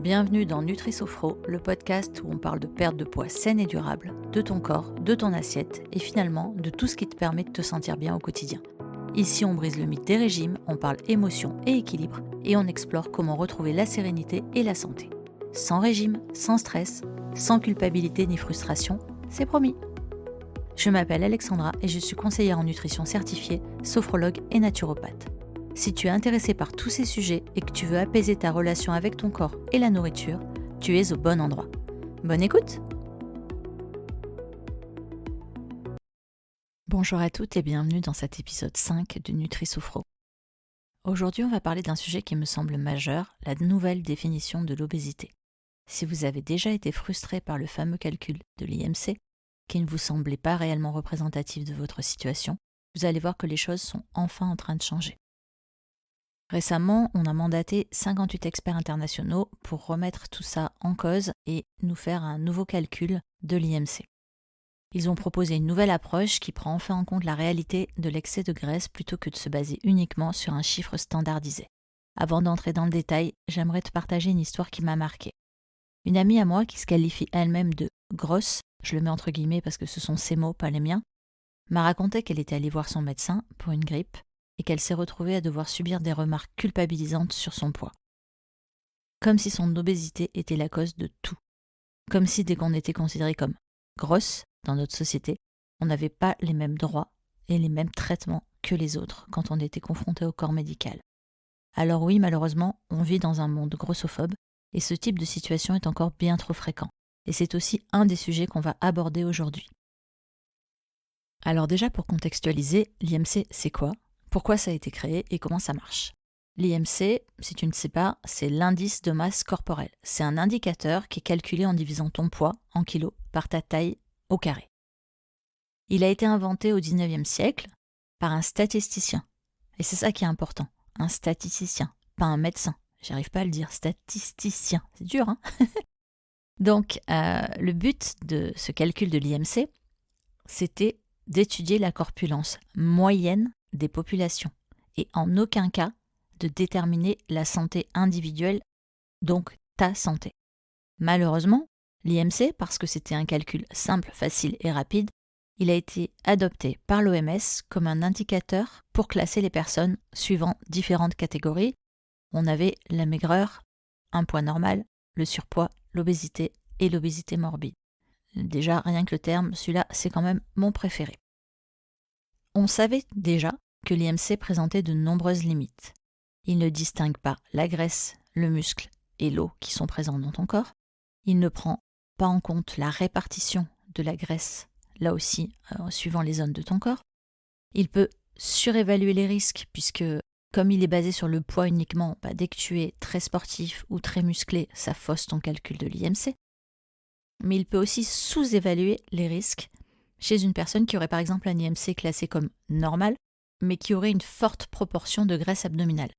Bienvenue dans Nutri-Sophro, le podcast où on parle de perte de poids saine et durable, de ton corps, de ton assiette et finalement de tout ce qui te permet de te sentir bien au quotidien. Ici, on brise le mythe des régimes, on parle émotion et équilibre et on explore comment retrouver la sérénité et la santé. Sans régime, sans stress, sans culpabilité ni frustration, c'est promis. Je m'appelle Alexandra et je suis conseillère en nutrition certifiée, sophrologue et naturopathe. Si tu es intéressé par tous ces sujets et que tu veux apaiser ta relation avec ton corps et la nourriture, tu es au bon endroit. Bonne écoute! Bonjour à toutes et bienvenue dans cet épisode 5 de Nutri-Sophro. Aujourd'hui, on va parler d'un sujet qui me semble majeur, la nouvelle définition de l'obésité. Si vous avez déjà été frustré par le fameux calcul de l'IMC, qui ne vous semblait pas réellement représentatif de votre situation, vous allez voir que les choses sont enfin en train de changer. Récemment, on a mandaté 58 experts internationaux pour remettre tout ça en cause et nous faire un nouveau calcul de l'IMC. Ils ont proposé une nouvelle approche qui prend enfin en compte la réalité de l'excès de graisse plutôt que de se baser uniquement sur un chiffre standardisé. Avant d'entrer dans le détail, j'aimerais te partager une histoire qui m'a marquée. Une amie à moi qui se qualifie elle-même de « grosse », je le mets entre guillemets parce que ce sont ses mots, pas les miens, m'a raconté qu'elle était allée voir son médecin pour une grippe et qu'elle s'est retrouvée à devoir subir des remarques culpabilisantes sur son poids. Comme si son obésité était la cause de tout. Comme si dès qu'on était considéré comme grosse dans notre société, on n'avait pas les mêmes droits et les mêmes traitements que les autres quand on était confronté au corps médical. Alors oui, malheureusement, on vit dans un monde grossophobe et ce type de situation est encore bien trop fréquent. Et c'est aussi un des sujets qu'on va aborder aujourd'hui. Alors déjà pour contextualiser, l'IMC c'est quoi ? Pourquoi ça a été créé et comment ça marche ? L'IMC, si tu ne sais pas, c'est l'indice de masse corporelle. C'est un indicateur qui est calculé en divisant ton poids en kilos par ta taille au carré. Il a été inventé au XIXe siècle par un statisticien. Et c'est ça qui est important, un statisticien, pas un médecin. J'arrive pas à le dire, statisticien, c'est dur, hein ? Donc, le but de ce calcul de l'IMC, c'était d'étudier la corpulence moyenne des populations et en aucun cas de déterminer la santé individuelle, donc ta santé. Malheureusement, l'IMC, parce que c'était un calcul simple, facile et rapide, il a été adopté par l'OMS comme un indicateur pour classer les personnes suivant différentes catégories. On avait la maigreur, un poids normal, le surpoids, l'obésité et l'obésité morbide. Déjà, rien que le terme, celui-là, c'est quand même mon préféré. On savait déjà que l'IMC présentait de nombreuses limites. Il ne distingue pas la graisse, le muscle et l'eau qui sont présents dans ton corps. Il ne prend pas en compte la répartition de la graisse, là aussi, suivant les zones de ton corps. Il peut surévaluer les risques puisque, comme il est basé sur le poids uniquement, dès que tu es très sportif ou très musclé, ça fausse ton calcul de l'IMC. Mais il peut aussi sous-évaluer les risques chez une personne qui aurait par exemple un IMC classé comme normal, mais qui aurait une forte proportion de graisse abdominale.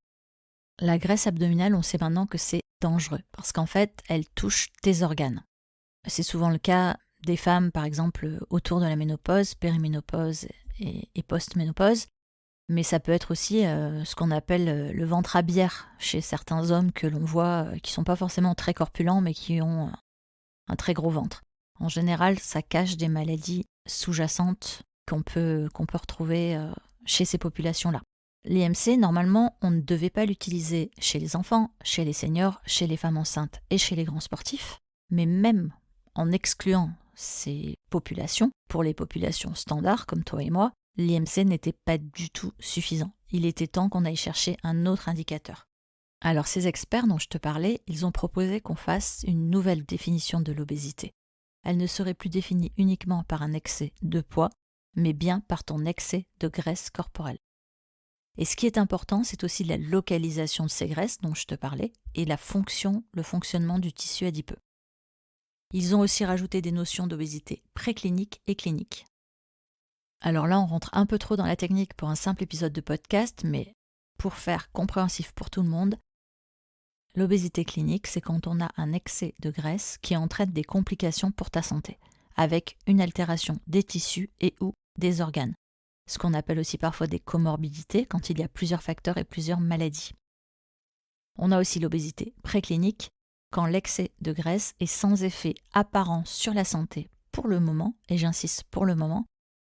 La graisse abdominale, on sait maintenant que c'est dangereux, parce qu'en fait, elle touche tes organes. C'est souvent le cas des femmes, par exemple, autour de la ménopause, périménopause et post-ménopause, mais ça peut être aussi ce qu'on appelle le ventre à bière chez certains hommes que l'on voit, qui ne sont pas forcément très corpulents, mais qui ont un très gros ventre. En général, ça cache des maladies sous-jacentes qu'on peut retrouver chez ces populations-là. L'IMC, normalement, on ne devait pas l'utiliser chez les enfants, chez les seniors, chez les femmes enceintes et chez les grands sportifs, mais même en excluant ces populations, pour les populations standards comme toi et moi, l'IMC n'était pas du tout suffisant. Il était temps qu'on aille chercher un autre indicateur. Alors ces experts dont je te parlais, ils ont proposé qu'on fasse une nouvelle définition de l'obésité. Elle ne serait plus définie uniquement par un excès de poids, mais bien par ton excès de graisse corporelle. Et ce qui est important, c'est aussi la localisation de ces graisses dont je te parlais et le fonctionnement du tissu adipeux. Ils ont aussi rajouté des notions d'obésité préclinique et clinique. Alors là, on rentre un peu trop dans la technique pour un simple épisode de podcast, mais pour faire compréhensif pour tout le monde, l'obésité clinique, c'est quand on a un excès de graisse qui entraîne des complications pour ta santé, avec une altération des tissus et ou des organes. Ce qu'on appelle aussi parfois des comorbidités quand il y a plusieurs facteurs et plusieurs maladies. On a aussi l'obésité préclinique quand l'excès de graisse est sans effet apparent sur la santé pour le moment, et j'insiste pour le moment,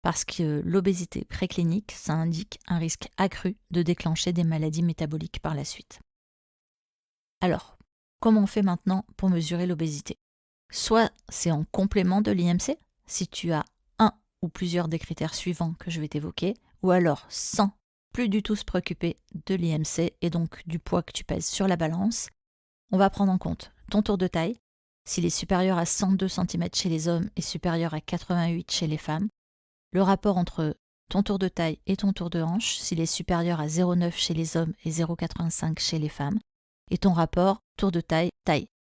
parce que l'obésité préclinique, ça indique un risque accru de déclencher des maladies métaboliques par la suite. Alors, comment on fait maintenant pour mesurer l'obésité ? Soit c'est en complément de l'IMC, si tu as un ou plusieurs des critères suivants que je vais t'évoquer, ou alors sans plus du tout se préoccuper de l'IMC et donc du poids que tu pèses sur la balance. On va prendre en compte ton tour de taille, s'il est supérieur à 102 cm chez les hommes et supérieur à 88 chez les femmes, le rapport entre ton tour de taille et ton tour de hanche, s'il est supérieur à 0,9 chez les hommes et 0,85 chez les femmes, et ton rapport tour de taille,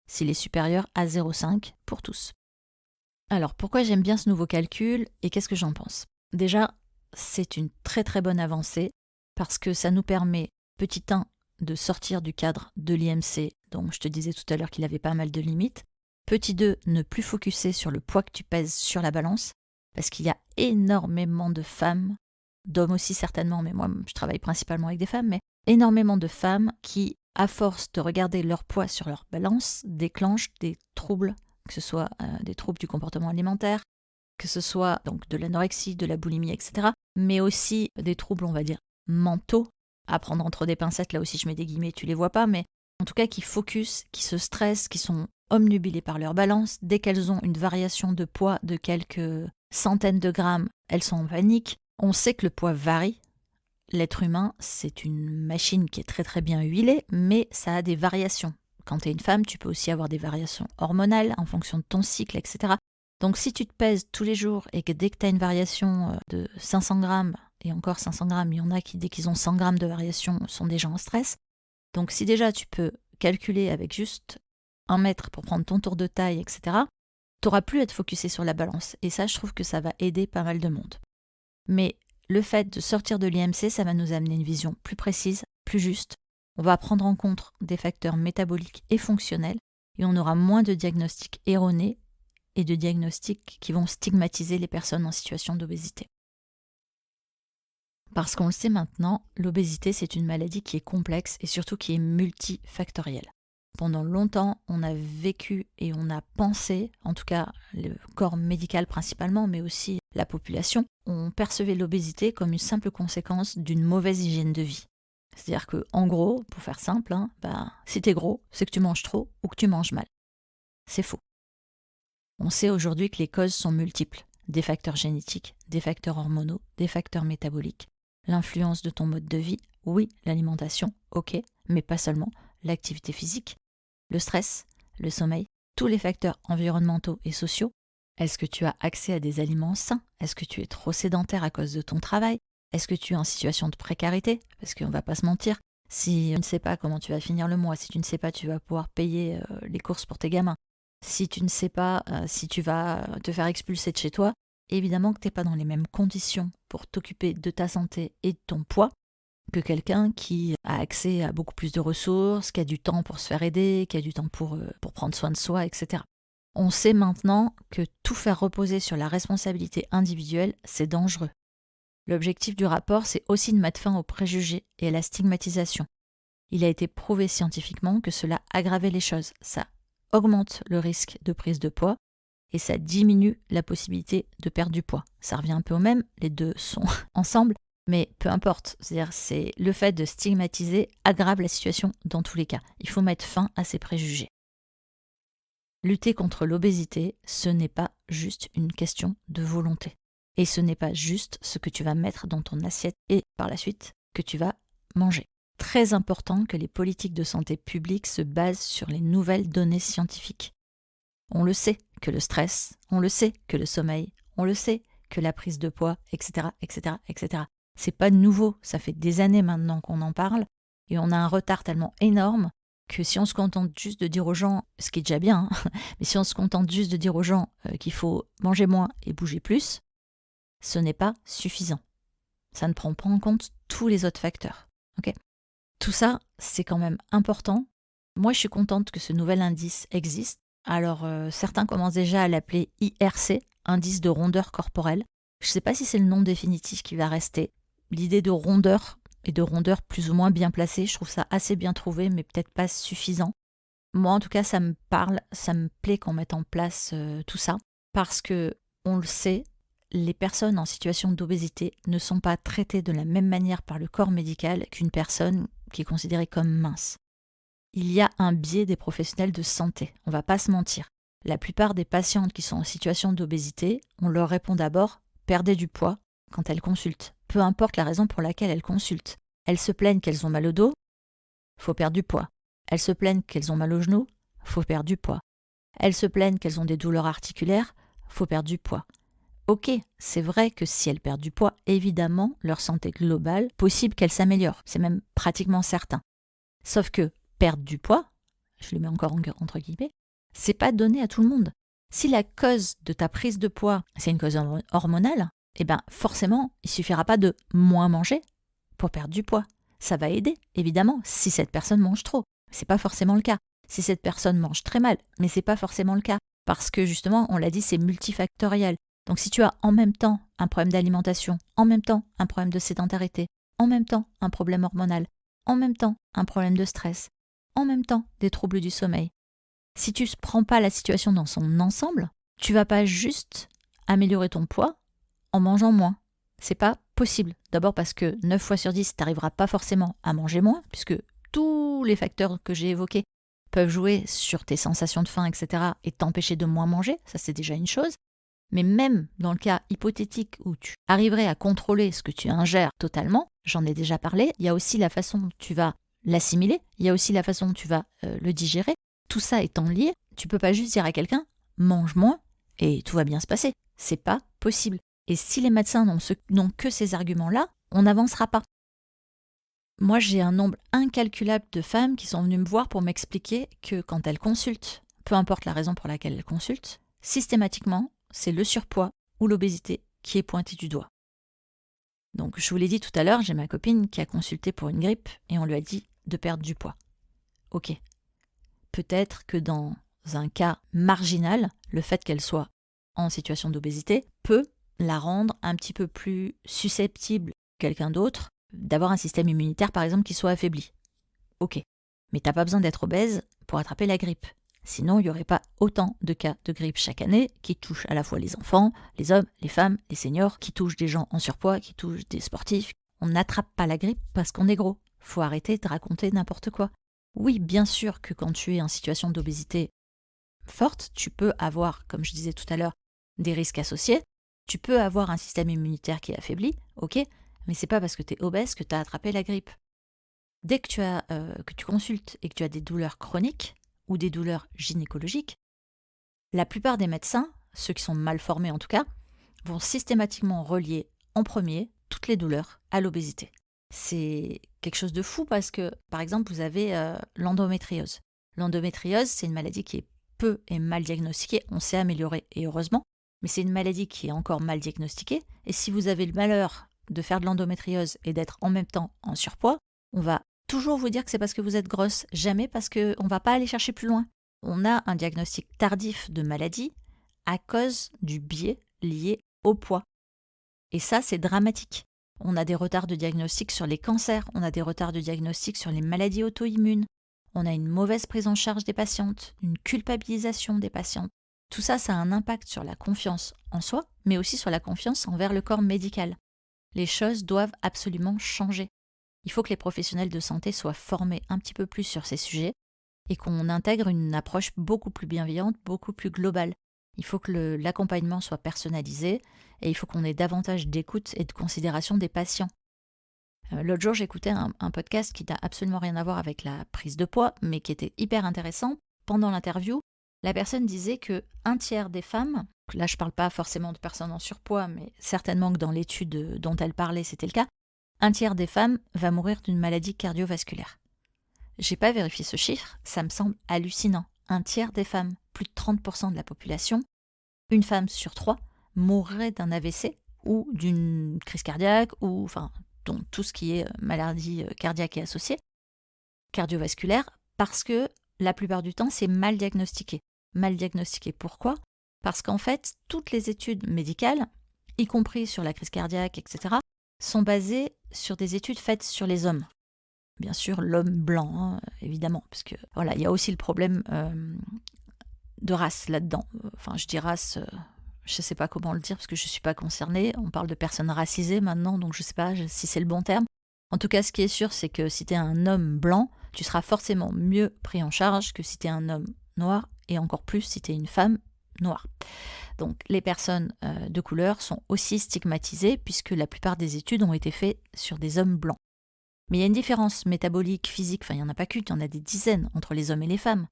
s'il est supérieur à 0,5 pour tous. Alors pourquoi j'aime bien ce nouveau calcul et qu'est-ce que j'en pense ? Déjà, c'est une très très bonne avancée parce que ça nous permet, petit 1, de sortir du cadre de l'IMC, dont je te disais tout à l'heure qu'il avait pas mal de limites. Petit 2, ne plus focuser sur le poids que tu pèses sur la balance, parce qu'il y a énormément de femmes, d'hommes aussi certainement, mais moi je travaille principalement avec des femmes, mais énormément de femmes qui, à force de regarder leur poids sur leur balance, déclenchent des troubles, que ce soit des troubles du comportement alimentaire, que ce soit donc de l'anorexie, de la boulimie, etc., mais aussi des troubles, on va dire, mentaux, à prendre entre des pincettes, là aussi je mets des guillemets, tu les vois pas, mais en tout cas qui focus, qui se stressent, qui sont omnubilées par leur balance. Dès qu'elles ont une variation de poids de quelques centaines de grammes, elles sont en panique. On sait que le poids varie. L'être humain, c'est une machine qui est très très bien huilée, mais ça a des variations. Quand tu es une femme, tu peux aussi avoir des variations hormonales en fonction de ton cycle, etc. Donc si tu te pèses tous les jours et que dès que tu as une variation de 500 grammes, et encore 500 grammes, il y en a qui dès qu'ils ont 100 grammes de variation sont déjà en stress. Donc si déjà tu peux calculer avec juste 1 mètre pour prendre ton tour de taille, etc., tu n'auras plus à te focusser sur la balance. Et ça, je trouve que ça va aider pas mal de monde. Mais le fait de sortir de l'IMC, ça va nous amener une vision plus précise, plus juste. On va prendre en compte des facteurs métaboliques et fonctionnels et on aura moins de diagnostics erronés et de diagnostics qui vont stigmatiser les personnes en situation d'obésité. Parce qu'on le sait maintenant, l'obésité, c'est une maladie qui est complexe et surtout qui est multifactorielle. Pendant longtemps, on a vécu et on a pensé, en tout cas le corps médical principalement, mais aussi la population, on percevait l'obésité comme une simple conséquence d'une mauvaise hygiène de vie. C'est-à-dire que, en gros, pour faire simple, si t'es gros, c'est que tu manges trop ou que tu manges mal. C'est faux. On sait aujourd'hui que les causes sont multiples. Des facteurs génétiques, des facteurs hormonaux, des facteurs métaboliques. L'influence de ton mode de vie, oui, l'alimentation, ok, mais pas seulement, l'activité physique, le stress, le sommeil, tous les facteurs environnementaux et sociaux. Est-ce que tu as accès à des aliments sains ? Est-ce que tu es trop sédentaire à cause de ton travail ? Est-ce que tu es en situation de précarité ? Parce qu'on ne va pas se mentir, si tu ne sais pas comment tu vas finir le mois, si tu ne sais pas tu vas pouvoir payer les courses pour tes gamins, si tu ne sais pas si tu vas te faire expulser de chez toi, évidemment que tu n'es pas dans les mêmes conditions pour t'occuper de ta santé et de ton poids que quelqu'un qui a accès à beaucoup plus de ressources, qui a du temps pour se faire aider, qui a du temps pour prendre soin de soi, etc. On sait maintenant que tout faire reposer sur la responsabilité individuelle, c'est dangereux. L'objectif du rapport, c'est aussi de mettre fin aux préjugés et à la stigmatisation. Il a été prouvé scientifiquement que cela aggravait les choses. Ça augmente le risque de prise de poids et ça diminue la possibilité de perdre du poids. Ça revient un peu au même, les deux sont ensemble, mais peu importe. C'est-à-dire, c'est le fait de stigmatiser aggrave la situation dans tous les cas. Il faut mettre fin à ces préjugés. Lutter contre l'obésité, ce n'est pas juste une question de volonté. Et ce n'est pas juste ce que tu vas mettre dans ton assiette et par la suite que tu vas manger. Très important que les politiques de santé publique se basent sur les nouvelles données scientifiques. On le sait que le stress, on le sait que le sommeil, on le sait que la prise de poids, etc., etc., etc. C'est pas nouveau, ça fait des années maintenant qu'on en parle et on a un retard tellement énorme que si on se contente juste de dire aux gens, ce qui est déjà bien, mais si on se contente juste de dire aux gens qu'il faut manger moins et bouger plus, ce n'est pas suffisant. Ça ne prend pas en compte tous les autres facteurs. Okay ? Tout ça, c'est quand même important. Moi, je suis contente que ce nouvel indice existe. Alors, certains commencent déjà à l'appeler IRC, indice de rondeur corporelle. Je ne sais pas si c'est le nom définitif qui va rester. L'idée de rondeur et de rondeur plus ou moins bien placée, je trouve ça assez bien trouvé, mais peut-être pas suffisant. Moi, en tout cas, ça me parle, ça me plaît qu'on mette en place tout ça, parce que, on le sait, les personnes en situation d'obésité ne sont pas traitées de la même manière par le corps médical qu'une personne qui est considérée comme mince. Il y a un biais des professionnels de santé, on va pas se mentir. La plupart des patientes qui sont en situation d'obésité, on leur répond d'abord « perdez du poids » quand elles consultent, peu importe la raison pour laquelle elles consultent. Elles se plaignent qu'elles ont mal au dos, faut perdre du poids. Elles se plaignent qu'elles ont mal aux genoux, faut perdre du poids. Elles se plaignent qu'elles ont des douleurs articulaires, faut perdre du poids. Ok, c'est vrai que si elles perdent du poids, évidemment, leur santé globale, possible qu'elle s'améliore, c'est même pratiquement certain. Sauf que perdre du poids, je le mets encore entre guillemets, c'est pas donné à tout le monde. Si la cause de ta prise de poids, c'est une cause hormonale, eh ben forcément, il suffira pas de moins manger pour perdre du poids. Ça va aider, évidemment, si cette personne mange trop. C'est pas forcément le cas. Si cette personne mange très mal, mais c'est pas forcément le cas. Parce que justement, on l'a dit, c'est multifactoriel. Donc si tu as en même temps un problème d'alimentation, en même temps un problème de sédentarité, en même temps un problème hormonal, en même temps un problème de stress, en même temps des troubles du sommeil, si tu ne prends pas la situation dans son ensemble, tu vas pas juste améliorer ton poids en mangeant moins. C'est pas possible. D'abord parce que 9 fois sur 10, tu n'arriveras pas forcément à manger moins, puisque tous les facteurs que j'ai évoqués peuvent jouer sur tes sensations de faim, etc. et t'empêcher de moins manger, ça c'est déjà une chose. Mais même dans le cas hypothétique où tu arriverais à contrôler ce que tu ingères totalement, j'en ai déjà parlé, il y a aussi la façon dont tu vas l'assimiler, il y a aussi la façon dont tu vas le digérer. Tout ça étant lié, tu peux pas juste dire à quelqu'un « mange moins » et tout va bien se passer. C'est pas possible. Et si les médecins n'ont que ces arguments-là, on n'avancera pas. Moi, j'ai un nombre incalculable de femmes qui sont venues me voir pour m'expliquer que quand elles consultent, peu importe la raison pour laquelle elles consultent, systématiquement, c'est le surpoids ou l'obésité qui est pointé du doigt. Donc, je vous l'ai dit tout à l'heure, j'ai ma copine qui a consulté pour une grippe et on lui a dit de perdre du poids. Ok. Peut-être que dans un cas marginal, le fait qu'elle soit en situation d'obésité peut la rendre un petit peu plus susceptible que quelqu'un d'autre d'avoir un système immunitaire, par exemple, qui soit affaibli. Ok, mais t'as pas besoin d'être obèse pour attraper la grippe. Sinon, il n'y aurait pas autant de cas de grippe chaque année qui touchent à la fois les enfants, les hommes, les femmes, les seniors, qui touchent des gens en surpoids, qui touchent des sportifs. On n'attrape pas la grippe parce qu'on est gros. Faut arrêter de raconter n'importe quoi. Oui, bien sûr que quand tu es en situation d'obésité forte, tu peux avoir, comme je disais tout à l'heure, des risques associés. Tu peux avoir un système immunitaire qui est affaibli, ok, mais c'est pas parce que tu es obèse que tu as attrapé la grippe. Dès que tu consultes et que tu as des douleurs chroniques ou des douleurs gynécologiques, la plupart des médecins, ceux qui sont mal formés en tout cas, vont systématiquement relier en premier toutes les douleurs à l'obésité. C'est quelque chose de fou parce que, par exemple, vous avez l'endométriose. L'endométriose, c'est une maladie qui est peu et mal diagnostiquée. On s'est amélioré, et heureusement, mais c'est une maladie qui est encore mal diagnostiquée. Et si vous avez le malheur de faire de l'endométriose et d'être en même temps en surpoids, on va toujours vous dire que c'est parce que vous êtes grosse, jamais parce qu'on ne va pas aller chercher plus loin. On a un diagnostic tardif de maladie à cause du biais lié au poids. Et ça, c'est dramatique. On a des retards de diagnostic sur les cancers, on a des retards de diagnostic sur les maladies auto-immunes, on a une mauvaise prise en charge des patientes, une culpabilisation des patientes. Tout ça, ça a un impact sur la confiance en soi, mais aussi sur la confiance envers le corps médical. Les choses doivent absolument changer. Il faut que les professionnels de santé soient formés un petit peu plus sur ces sujets et qu'on intègre une approche beaucoup plus bienveillante, beaucoup plus globale. Il faut que l'accompagnement soit personnalisé et il faut qu'on ait davantage d'écoute et de considération des patients. L'autre jour, j'écoutais un podcast qui n'a absolument rien à voir avec la prise de poids, mais qui était hyper intéressant. Pendant l'interview, la personne disait que 1/3 des femmes, là je ne parle pas forcément de personnes en surpoids, mais certainement que dans l'étude dont elle parlait, c'était le cas, 1/3 des femmes va mourir d'une maladie cardiovasculaire. J'ai pas vérifié ce chiffre, ça me semble hallucinant. 1/3 des femmes, plus de 30% de la population, une femme sur 3 mourrait d'un AVC ou d'une crise cardiaque ou enfin tout ce qui est maladie cardiaque et associée, cardiovasculaire, parce que la plupart du temps c'est mal diagnostiqué. Mal diagnostiqué pourquoi ? Parce qu'en fait toutes les études médicales, y compris sur la crise cardiaque, etc., sont basées sur des études faites sur les hommes. bien sûr l'homme blanc, hein, évidemment, parce que voilà, il y a aussi le problème de race là-dedans. Enfin, je dis race, je ne sais pas comment le dire parce que je ne suis pas concernée. On parle de personnes racisées maintenant, donc je ne sais pas si c'est le bon terme. En tout cas, ce qui est sûr, c'est que si tu es un homme blanc, tu seras forcément mieux pris en charge que si tu es un homme noir, et encore plus si tu es une femme noire. Donc les personnes de couleur sont aussi stigmatisées puisque la plupart des études ont été faites sur des hommes blancs. Mais il y a une différence métabolique, physique, enfin il n'y en a pas qu'une, il y en a des dizaines entre les hommes et les femmes.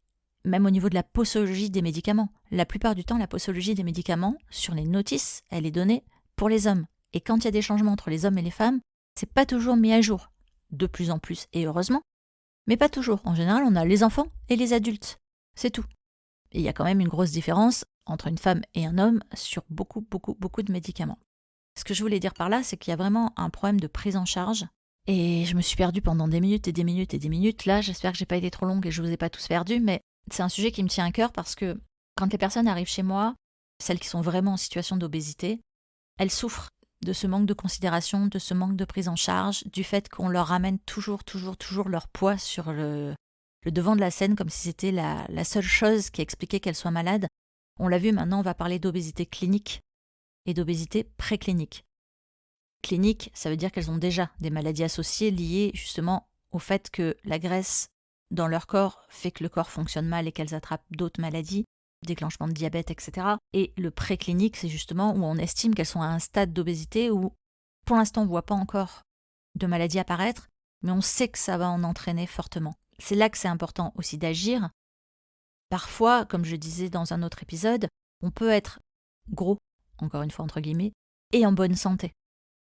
Même au niveau de la posologie des médicaments. La plupart du temps, la posologie des médicaments, sur les notices, elle est donnée pour les hommes. Et quand il y a des changements entre les hommes et les femmes, c'est pas toujours mis à jour. De plus en plus, et heureusement. Mais pas toujours. En général, on a les enfants et les adultes. C'est tout. Et il y a quand même une grosse différence entre une femme et un homme sur beaucoup de médicaments. Ce que je voulais dire par là, c'est qu'il y a vraiment un problème de prise en charge. Et je me suis perdue pendant des minutes et des minutes et des minutes. Là, j'espère que j'ai pas été trop longue et je vous ai pas tous perdus, mais c'est un sujet qui me tient à cœur parce que quand les personnes arrivent chez moi, celles qui sont vraiment en situation d'obésité, elles souffrent de ce manque de considération, de ce manque de prise en charge, du fait qu'on leur ramène toujours leur poids sur le devant de la scène comme si c'était la seule chose qui expliquait qu'elles soient malades. On l'a vu, maintenant on va parler d'obésité clinique et d'obésité préclinique. Clinique, ça veut dire qu'elles ont déjà des maladies associées liées justement au fait que la graisse dans leur corps fait que le corps fonctionne mal et qu'elles attrapent d'autres maladies, déclenchement de diabète, etc. Et le préclinique, c'est justement où on estime qu'elles sont à un stade d'obésité où, pour l'instant, on ne voit pas encore de maladie apparaître, mais on sait que ça va en entraîner fortement. C'est là que c'est important aussi d'agir. Parfois, comme je disais dans un autre épisode, on peut être gros, encore une fois entre guillemets, et en bonne santé.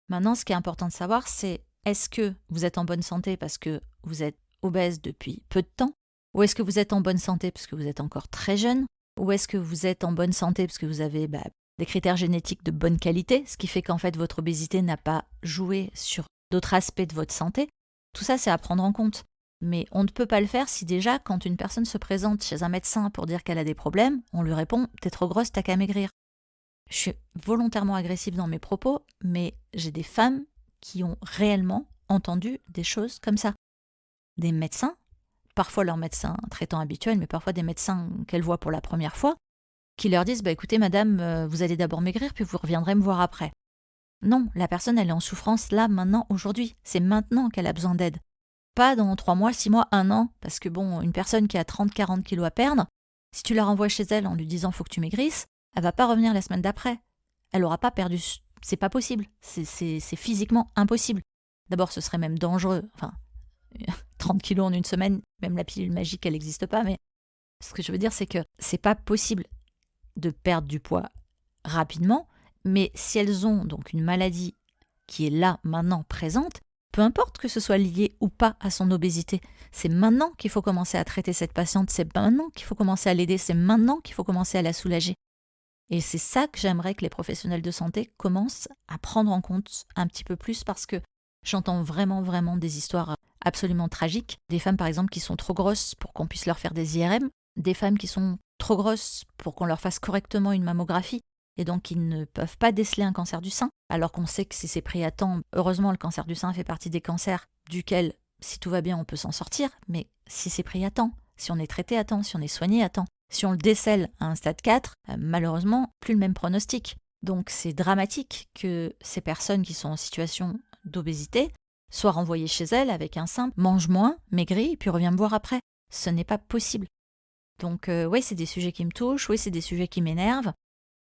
Maintenant, ce qui est important de savoir, c'est est-ce que vous êtes en bonne santé parce que vous êtes obèse depuis peu de temps, ou est-ce que vous êtes en bonne santé parce que vous êtes encore très jeune, ou est-ce que vous êtes en bonne santé parce que vous avez des critères génétiques de bonne qualité, ce qui fait qu'en fait votre obésité n'a pas joué sur d'autres aspects de votre santé. Tout ça, c'est à prendre en compte. Mais on ne peut pas le faire si déjà, quand une personne se présente chez un médecin pour dire qu'elle a des problèmes, on lui répond « t'es trop grosse, t'as qu'à maigrir ». Je suis volontairement agressive dans mes propos, mais j'ai des femmes qui ont réellement entendu des choses comme ça. Des médecins, parfois leurs médecins traitants habituels, mais parfois des médecins qu'elles voient pour la première fois, qui leur disent écoutez madame, vous allez d'abord maigrir, puis vous reviendrez me voir après. Non, la personne elle est en souffrance là, maintenant, aujourd'hui. C'est maintenant qu'elle a besoin d'aide. Pas dans 3 mois, 6 mois, 1 an, parce que une personne qui a 30-40 kilos à perdre, si tu la renvoies chez elle en lui disant faut que tu maigrisses, elle va pas revenir la semaine d'après. Elle n'aura pas perdu. C'est pas possible. C'est physiquement impossible. D'abord, ce serait même dangereux. Enfin, 30 kilos en une semaine, même la pilule magique, elle n'existe pas. Mais ce que je veux dire, c'est que c'est pas possible de perdre du poids rapidement. Mais si elles ont donc une maladie qui est là, maintenant, présente, peu importe que ce soit lié ou pas à son obésité, c'est maintenant qu'il faut commencer à traiter cette patiente, c'est maintenant qu'il faut commencer à l'aider, c'est maintenant qu'il faut commencer à la soulager. Et c'est ça que j'aimerais que les professionnels de santé commencent à prendre en compte un petit peu plus parce que j'entends vraiment des histoires absolument tragiques. Des femmes par exemple qui sont trop grosses pour qu'on puisse leur faire des IRM, des femmes qui sont trop grosses pour qu'on leur fasse correctement une mammographie et donc qui ne peuvent pas déceler un cancer du sein, alors qu'on sait que si c'est pris à temps, heureusement le cancer du sein fait partie des cancers duquel, si tout va bien, on peut s'en sortir, mais si c'est pris à temps, si on est traité à temps, si on est soigné à temps, si on le décèle à un stade 4, malheureusement, plus le même pronostic. Donc c'est dramatique que ces personnes qui sont en situation d'obésité soient renvoyées chez elles avec un simple « mange moins, maigris, puis reviens me voir après ». Ce n'est pas possible. Donc oui, c'est des sujets qui me touchent, oui, c'est des sujets qui m'énervent.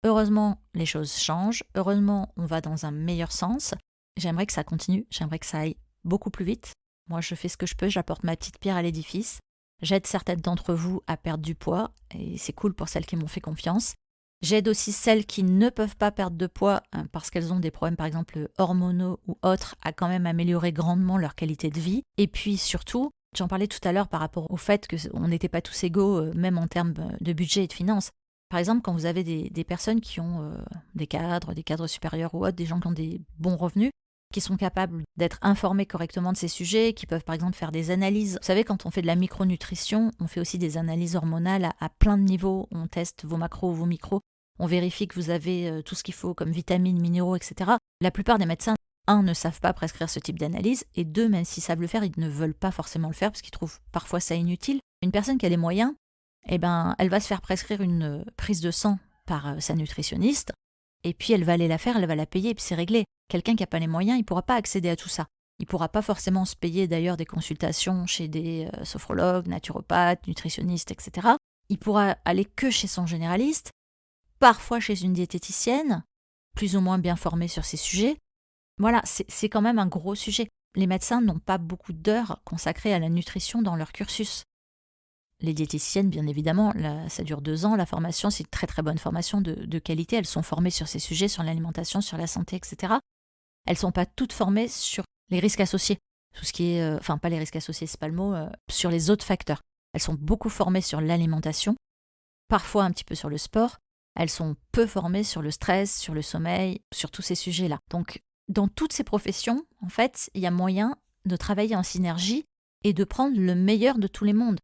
Heureusement, les choses changent. Heureusement, on va dans un meilleur sens. J'aimerais que ça continue, j'aimerais que ça aille beaucoup plus vite. Moi, je fais ce que je peux, j'apporte ma petite pierre à l'édifice. J'aide certaines d'entre vous à perdre du poids, et c'est cool pour celles qui m'ont fait confiance. J'aide aussi celles qui ne peuvent pas perdre de poids parce qu'elles ont des problèmes, par exemple, hormonaux ou autres, à quand même améliorer grandement leur qualité de vie. Et puis surtout, j'en parlais tout à l'heure par rapport au fait qu'on n'était pas tous égaux, même en termes de budget et de finances. Par exemple, quand vous avez des personnes qui ont des cadres supérieurs ou autres, des gens qui ont des bons revenus, qui sont capables d'être informés correctement de ces sujets, qui peuvent par exemple faire des analyses. Vous savez, quand on fait de la micronutrition, on fait aussi des analyses hormonales à plein de niveaux. On teste vos macros, vos micros. On vérifie que vous avez tout ce qu'il faut comme vitamines, minéraux, etc. La plupart des médecins un, ne savent pas prescrire ce type d'analyse, et deux, même s'ils savent le faire, ils ne veulent pas forcément le faire parce qu'ils trouvent parfois ça inutile. Une personne qui a les moyens, elle va se faire prescrire une prise de sang par sa nutritionniste, et puis elle va aller la faire, elle va la payer, et puis c'est réglé. Quelqu'un qui n'a pas les moyens, il ne pourra pas accéder à tout ça. Il ne pourra pas forcément se payer d'ailleurs des consultations chez des sophrologues, naturopathes, nutritionnistes, etc. Il pourra aller que chez son généraliste, parfois chez une diététicienne, plus ou moins bien formée sur ces sujets. Voilà, c'est quand même un gros sujet. Les médecins n'ont pas beaucoup d'heures consacrées à la nutrition dans leur cursus. Les diététiciennes, bien évidemment, ça dure 2 ans. La formation, c'est une très très bonne formation de qualité. Elles sont formées sur ces sujets, sur l'alimentation, sur la santé, etc. Elles ne sont pas toutes formées sur les risques associés. Tout ce qui est, pas les risques associés, c'est pas le mot, sur les autres facteurs. Elles sont beaucoup formées sur l'alimentation, parfois un petit peu sur le sport. Elles sont peu formées sur le stress, sur le sommeil, sur tous ces sujets-là. Donc, dans toutes ces professions, en fait, il y a moyen de travailler en synergie et de prendre le meilleur de tous les mondes.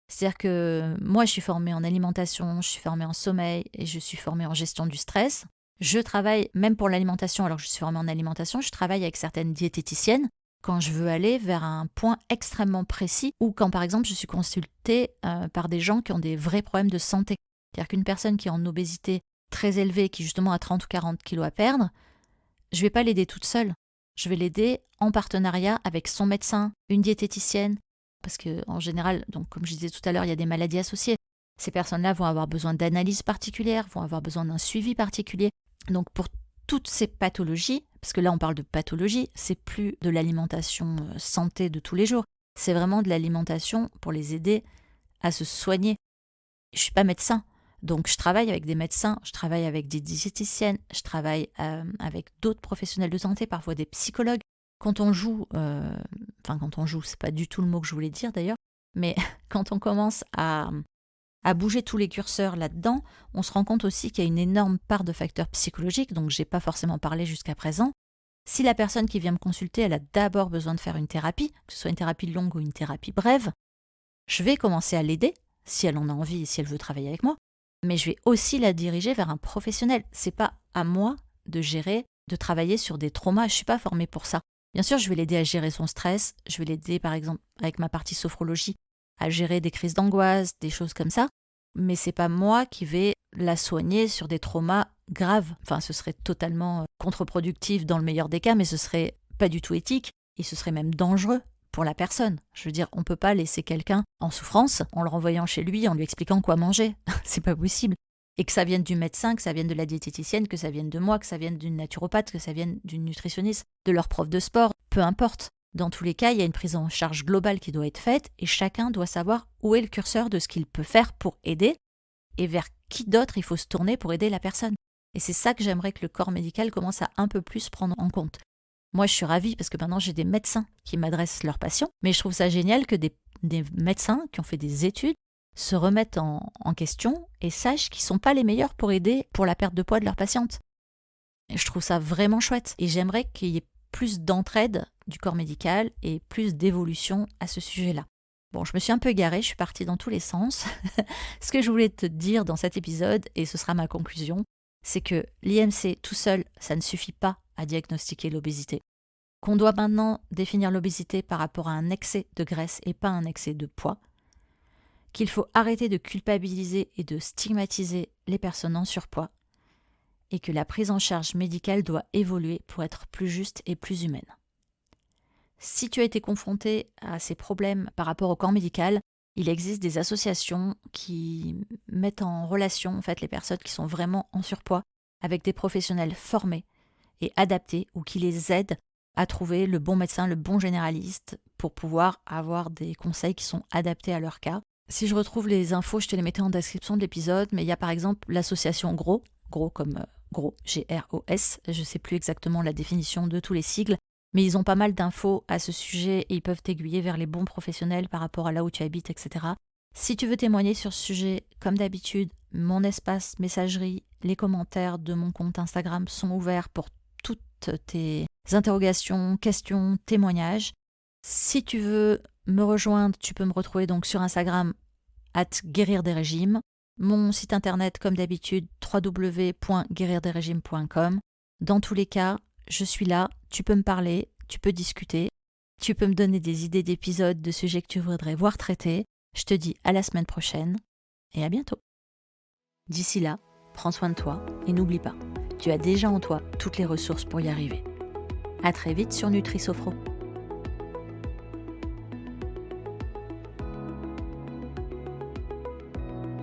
C'est-à-dire que moi, je suis formée en alimentation, je suis formée en sommeil et je suis formée en gestion du stress. Je travaille, même pour l'alimentation, alors que je suis formée en alimentation, je travaille avec certaines diététiciennes quand je veux aller vers un point extrêmement précis ou quand, par exemple, je suis consultée par des gens qui ont des vrais problèmes de santé. C'est-à-dire qu'une personne qui est en obésité très élevée, qui justement a 30 ou 40 kilos à perdre, je ne vais pas l'aider toute seule. Je vais l'aider en partenariat avec son médecin, une diététicienne, parce qu'en général, donc comme je disais tout à l'heure, il y a des maladies associées. Ces personnes-là vont avoir besoin d'analyses particulières, vont avoir besoin d'un suivi particulier. Donc pour toutes ces pathologies, parce que là on parle de pathologie, c'est plus de l'alimentation santé de tous les jours, c'est vraiment de l'alimentation pour les aider à se soigner. Je ne suis pas médecin, donc je travaille avec des médecins, je travaille avec des diététiciennes, je travaille avec d'autres professionnels de santé, parfois des psychologues. Quand on joue, c'est pas du tout le mot que je voulais dire d'ailleurs, mais quand on commence à bouger tous les curseurs là-dedans, on se rend compte aussi qu'il y a une énorme part de facteurs psychologiques, donc je n'ai pas forcément parlé jusqu'à présent. Si la personne qui vient me consulter, elle a d'abord besoin de faire une thérapie, que ce soit une thérapie longue ou une thérapie brève, je vais commencer à l'aider, si elle en a envie et si elle veut travailler avec moi, mais je vais aussi la diriger vers un professionnel. C'est pas à moi de gérer, de travailler sur des traumas, je suis pas formée pour ça. Bien sûr, je vais l'aider à gérer son stress, je vais l'aider par exemple avec ma partie sophrologie à gérer des crises d'angoisse, des choses comme ça, mais c'est pas moi qui vais la soigner sur des traumas graves. Enfin, ce serait totalement contre-productif dans le meilleur des cas, mais ce serait pas du tout éthique et ce serait même dangereux pour la personne. Je veux dire, on peut pas laisser quelqu'un en souffrance en le renvoyant chez lui, en lui expliquant quoi manger. C'est pas possible. Et que ça vienne du médecin, que ça vienne de la diététicienne, que ça vienne de moi, que ça vienne d'une naturopathe, que ça vienne d'une nutritionniste, de leur prof de sport, peu importe. Dans tous les cas, il y a une prise en charge globale qui doit être faite et chacun doit savoir où est le curseur de ce qu'il peut faire pour aider et vers qui d'autre il faut se tourner pour aider la personne. Et c'est ça que j'aimerais que le corps médical commence à un peu plus prendre en compte. Moi, je suis ravie parce que maintenant, j'ai des médecins qui m'adressent leurs patients, mais je trouve ça génial que des médecins qui ont fait des études se remettent en question et sachent qu'ils ne sont pas les meilleurs pour aider pour la perte de poids de leurs patientes. Et je trouve ça vraiment chouette et j'aimerais qu'il y ait plus d'entraide du corps médical et plus d'évolution à ce sujet-là. Bon, je me suis un peu égarée, je suis partie dans tous les sens. Ce que je voulais te dire dans cet épisode, et ce sera ma conclusion, c'est que l'IMC tout seul, ça ne suffit pas à diagnostiquer l'obésité. Qu'on doit maintenant définir l'obésité par rapport à un excès de graisse et pas un excès de poids. Qu'il faut arrêter de culpabiliser et de stigmatiser les personnes en surpoids. Et que la prise en charge médicale doit évoluer pour être plus juste et plus humaine. Si tu as été confronté à ces problèmes par rapport au corps médical, il existe des associations qui mettent en relation en fait, les personnes qui sont vraiment en surpoids avec des professionnels formés et adaptés ou qui les aident à trouver le bon médecin, le bon généraliste pour pouvoir avoir des conseils qui sont adaptés à leur cas. Si je retrouve les infos, je te les mettrai en description de l'épisode, mais il y a par exemple l'association GROS comme gros, G-R-O-S, je ne sais plus exactement la définition de tous les sigles, mais ils ont pas mal d'infos à ce sujet et ils peuvent t'aiguiller vers les bons professionnels par rapport à là où tu habites, etc. Si tu veux témoigner sur ce sujet, comme d'habitude, mon espace messagerie, les commentaires de mon compte Instagram sont ouverts pour toutes tes interrogations, questions, témoignages. Si tu veux me rejoindre, tu peux me retrouver donc sur Instagram @guérir-des-régimes. Mon site internet, comme d'habitude, www.guérirdesrégimes.com. Dans tous les cas, je suis là, tu peux me parler, tu peux discuter, tu peux me donner des idées d'épisodes, de sujets que tu voudrais voir traités. Je te dis à la semaine prochaine et à bientôt. D'ici là, prends soin de toi et n'oublie pas, tu as déjà en toi toutes les ressources pour y arriver. À très vite sur Nutri Sophro.